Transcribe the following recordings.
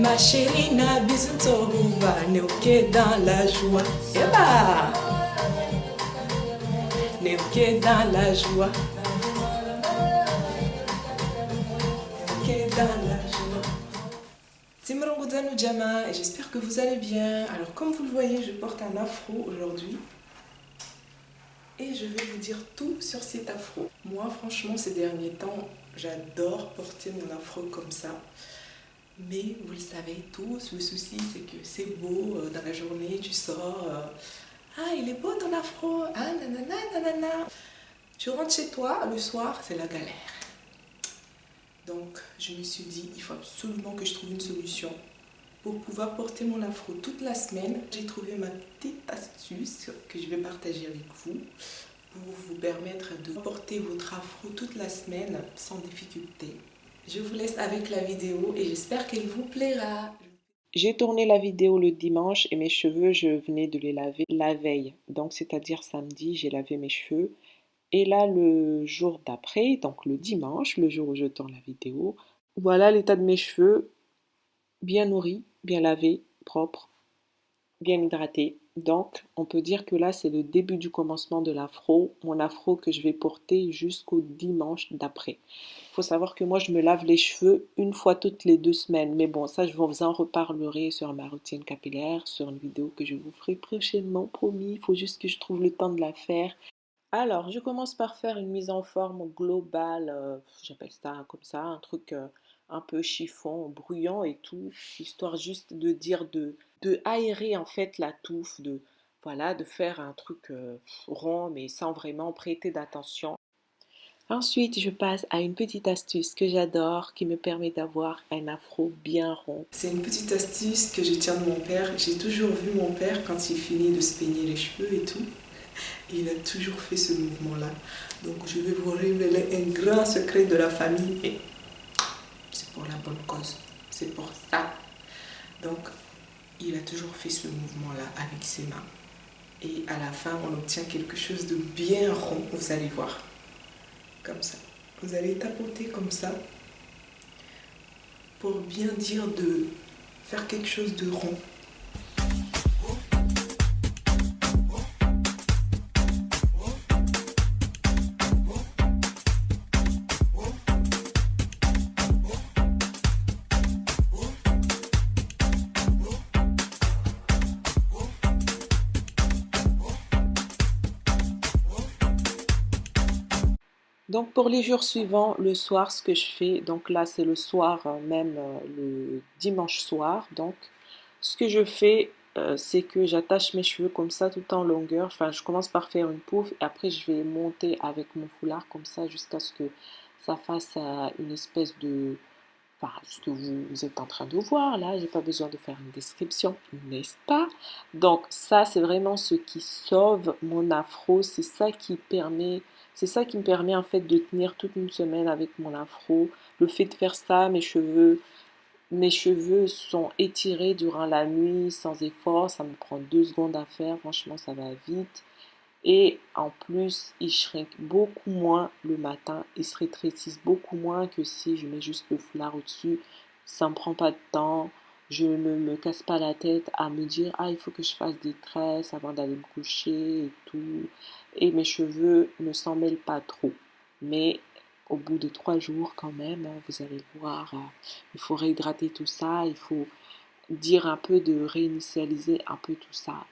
Ma chérie n'a besoin de rouba, n'est ok dans la joie. Et bah, n'est ok dans la joie. Ok dans la joie. Timurongoudzanou Djama, et j'espère que vous allez bien. Alors, comme vous le voyez, je porte un afro aujourd'hui. Et je vais vous dire tout sur cet afro. Moi, franchement, ces derniers temps, j'adore porter mon afro comme ça. Mais vous le savez tous, le souci c'est que c'est beau, dans la journée tu sors, ah il est beau ton afro, ah nanana nanana. Tu rentres chez toi, le soir c'est la galère. Donc je me suis dit, il faut absolument que je trouve une solution pour pouvoir porter mon afro toute la semaine. J'ai trouvé ma petite astuce que je vais partager avec vous pour vous permettre de porter votre afro toute la semaine sans difficulté. Je vous laisse avec la vidéo et j'espère qu'elle vous plaira. J'ai tourné la vidéo le dimanche et mes cheveux, je venais de les laver la veille. Donc, c'est-à-dire samedi, j'ai lavé mes cheveux. Et là, le jour d'après, donc le dimanche, le jour où je tourne la vidéo, voilà l'état de mes cheveux, bien nourris, bien lavés, propres, bien hydratés. Donc, on peut dire que là, c'est le début du commencement de l'afro, mon afro que je vais porter jusqu'au dimanche d'après. Il faut savoir que moi, je me lave les cheveux une fois toutes les 2 semaines. Mais bon, ça, je vous en reparlerai sur ma routine capillaire, sur une vidéo que je vous ferai prochainement, promis. Il faut juste que je trouve le temps de la faire. Alors, je commence par faire une mise en forme globale, j'appelle ça comme ça, un truc un peu chiffon, bruyant et tout, histoire juste de dire de aérer en fait la touffe, voilà, de faire un truc rond mais sans vraiment prêter d'attention. Ensuite, je passe à une petite astuce que j'adore qui me permet d'avoir un afro bien rond. C'est une petite astuce que je tiens de mon père. J'ai toujours vu mon père quand il finit de se peigner les cheveux et tout. Il a toujours fait ce mouvement-là. Donc je vais vous révéler un grand secret de la famille et c'est pour la bonne cause. C'est pour ça. Donc il a toujours fait ce mouvement-là avec ses mains. Et à la fin, on obtient quelque chose de bien rond. Vous allez voir. Comme ça. Vous allez tapoter comme ça pour bien dire de faire quelque chose de rond. Donc pour les jours suivants, le soir, ce que je fais, donc là c'est le soir, même le dimanche soir, donc ce que je fais, c'est que j'attache mes cheveux comme ça tout en longueur, enfin je commence par faire une pouffe et après je vais monter avec mon foulard comme ça jusqu'à ce que ça fasse une espèce de... Enfin, ce que vous êtes en train de voir là, j'ai pas besoin de faire une description, n'est-ce pas? Donc ça c'est vraiment ce qui sauve mon afro, c'est ça qui me permet en fait de tenir toute une semaine avec mon afro. Le fait de faire ça, mes cheveux sont étirés durant la nuit sans effort. Ça me prend 2 secondes à faire. Franchement, ça va vite. Et en plus, ils shrinkent beaucoup moins le matin. Ils se rétrécissent beaucoup moins que si je mets juste le foulard au-dessus. Ça ne me prend pas de temps. Je ne me casse pas la tête à me dire, ah, il faut que je fasse des tresses avant d'aller me coucher et tout. Et mes cheveux ne s'en mêlent pas trop. Mais au bout de 3 jours, quand même, vous allez voir, il faut réhydrater tout ça. Il faut dire un peu de réinitialiser un peu tout ça.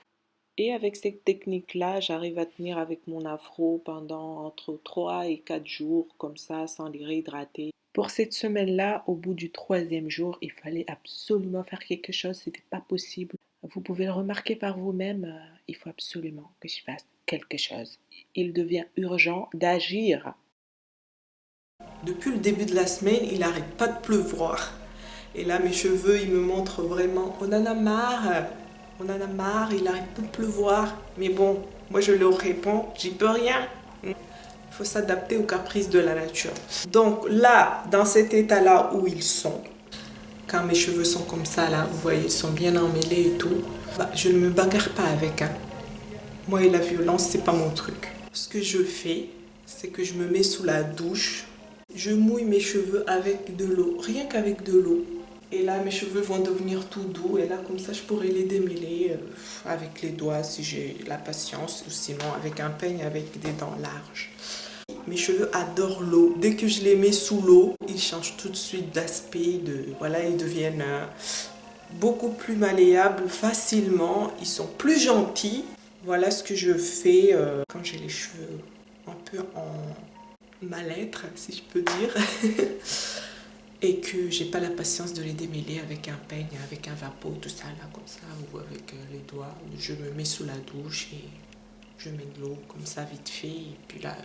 Et avec cette technique-là, j'arrive à tenir avec mon afro pendant entre 3 et 4 jours, comme ça, sans les réhydrater. Pour cette semaine-là, au bout du 3e jour, il fallait absolument faire quelque chose, c'était pas possible. Vous pouvez le remarquer par vous-même, il faut absolument que je fasse quelque chose. Il devient urgent d'agir. Depuis le début de la semaine, il n'arrête pas de pleuvoir. Et là, mes cheveux, ils me montrent vraiment, on en a marre. On en a marre, il arrête pas de pleuvoir. Mais bon, moi je leur réponds, j'y peux rien. Il faut s'adapter aux caprices de la nature. Donc là, dans cet état-là où ils sont, quand mes cheveux sont comme ça, là, vous voyez, ils sont bien emmêlés et tout, je ne me bagarre pas avec. Moi et la violence, c'est pas mon truc. Ce que je fais, c'est que je me mets sous la douche. Je mouille mes cheveux avec de l'eau, rien qu'avec de l'eau. Et là, mes cheveux vont devenir tout doux. Et là, comme ça, je pourrais les démêler avec les doigts si j'ai la patience. Ou sinon, avec un peigne avec des dents larges. Mes cheveux adorent l'eau. Dès que je les mets sous l'eau, ils changent tout de suite d'aspect. Voilà, ils deviennent beaucoup plus malléables facilement. Ils sont plus gentils. Voilà ce que je fais quand j'ai les cheveux un peu en mal-être, si je peux dire. Et que j'ai pas la patience de les démêler avec un peigne, avec un vapeau, tout ça là, comme ça, ou avec les doigts. Je me mets sous la douche et je mets de l'eau comme ça vite fait. Et puis là,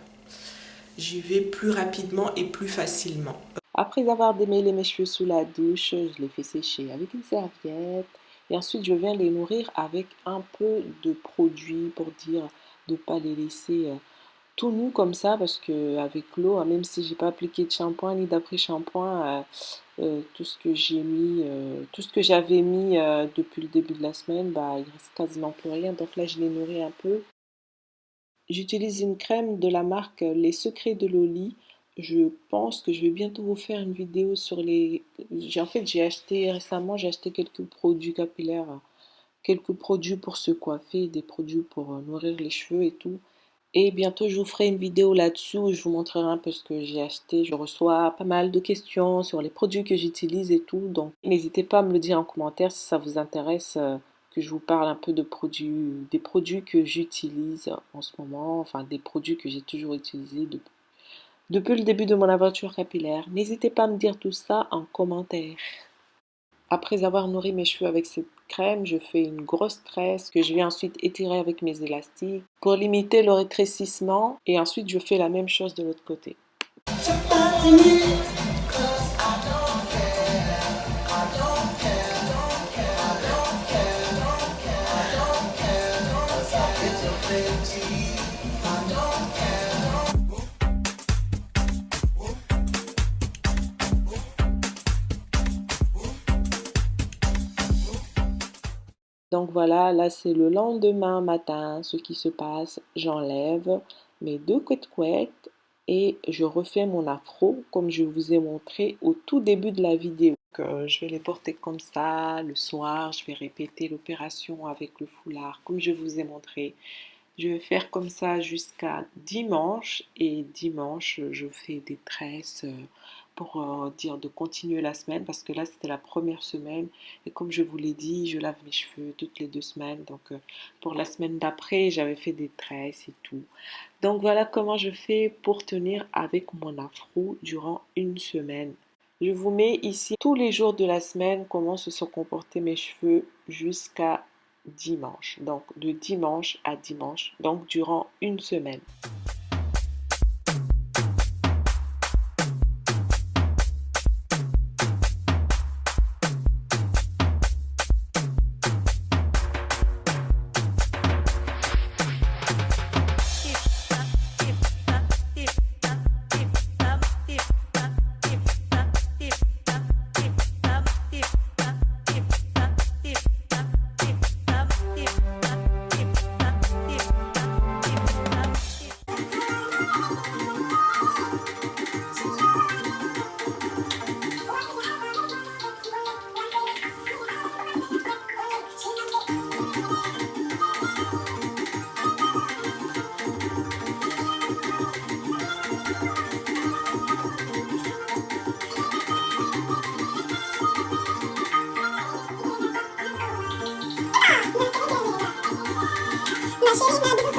j'y vais plus rapidement et plus facilement. Après avoir démêlé mes cheveux sous la douche, je les fais sécher avec une serviette. Et ensuite, je viens les nourrir avec un peu de produit pour dire de ne pas les laisser tout nus comme ça. Parce qu'avec l'eau, même si j'ai pas appliqué de shampoing ni d'après-shampoing, tout ce que j'ai mis, tout ce que j'avais mis depuis le début de la semaine, bah, il reste quasiment plus rien. Donc là, je les nourris un peu. J'utilise une crème de la marque Les Secrets de Loli. Je pense que je vais bientôt vous faire une vidéo sur les... En fait, j'ai acheté récemment, j'ai acheté quelques produits capillaires, quelques produits pour se coiffer, des produits pour nourrir les cheveux et tout. Et bientôt, je vous ferai une vidéo là-dessus où je vous montrerai un peu ce que j'ai acheté. Je reçois pas mal de questions sur les produits que j'utilise et tout. Donc, n'hésitez pas à me le dire en commentaire si ça vous intéresse que je vous parle un peu de produits, des produits que j'utilise en ce moment. Enfin, des produits que j'ai toujours utilisés depuis le début de mon aventure capillaire. N'hésitez pas à me dire tout ça en commentaire. Après avoir nourri mes cheveux avec cette crème, je fais une grosse tresse que je vais ensuite étirer avec mes élastiques pour limiter le rétrécissement et ensuite je fais la même chose de l'autre côté. Donc voilà, là c'est le lendemain matin, ce qui se passe. J'enlève mes deux couettes et je refais mon afro comme je vous ai montré au tout début de la vidéo. Donc, je vais les porter comme ça le soir, je vais répéter l'opération avec le foulard comme je vous ai montré. Je vais faire comme ça jusqu'à dimanche et dimanche je fais des tresses pour dire de continuer la semaine parce que là c'était la première semaine et comme je vous l'ai dit je lave mes cheveux toutes les 2 semaines donc pour la semaine d'après j'avais fait des tresses et tout. Donc voilà comment je fais pour tenir avec mon afro durant une semaine. Je vous mets ici tous les jours de la semaine comment se sont comportés mes cheveux jusqu'à dimanche. Donc de dimanche à dimanche, donc durant une semaine. Ma chérie,